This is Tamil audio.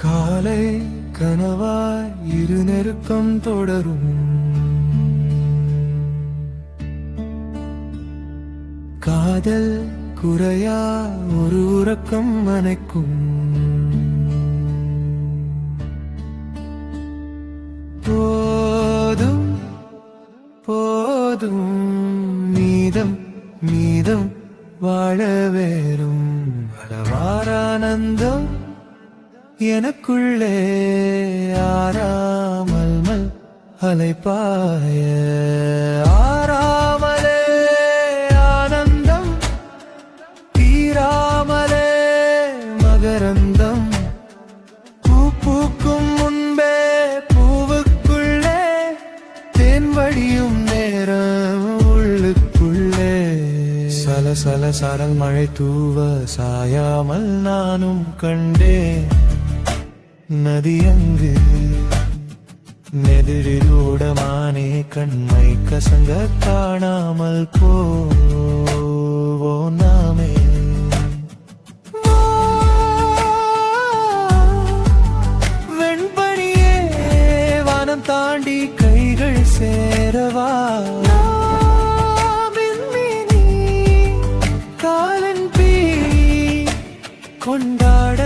காலை கனவாய் இரு நெருக்கம் தொடரும். காதல் குறையா ஒரு உறக்கம் அணைக்கும். போதும் போதும் மீதம் மீதம் வாழ வேறும் அளவாரானந்தம் எனக்குள்ளே ஆறாமல் அலைப்பாய. ஆறாமலே ஆனந்தம் தீராமலே மகரந்தம். பூ பூக்கும் முன்பே பூவுக்குள்ளே தேன் வடியும் நேரம் உள்ளுக்குள்ளே. சலசல சாரல் மழை தூவ சாயாமல் நானும் கண்டேன். நதியங்கு நெதிரிலூடமானே கண்மை கசங்க காணாமல் போவோம் நாமே. வெண்பனியே வானம் தாண்டி கைகள் சேரவா. காலன் பீ கொண்டாட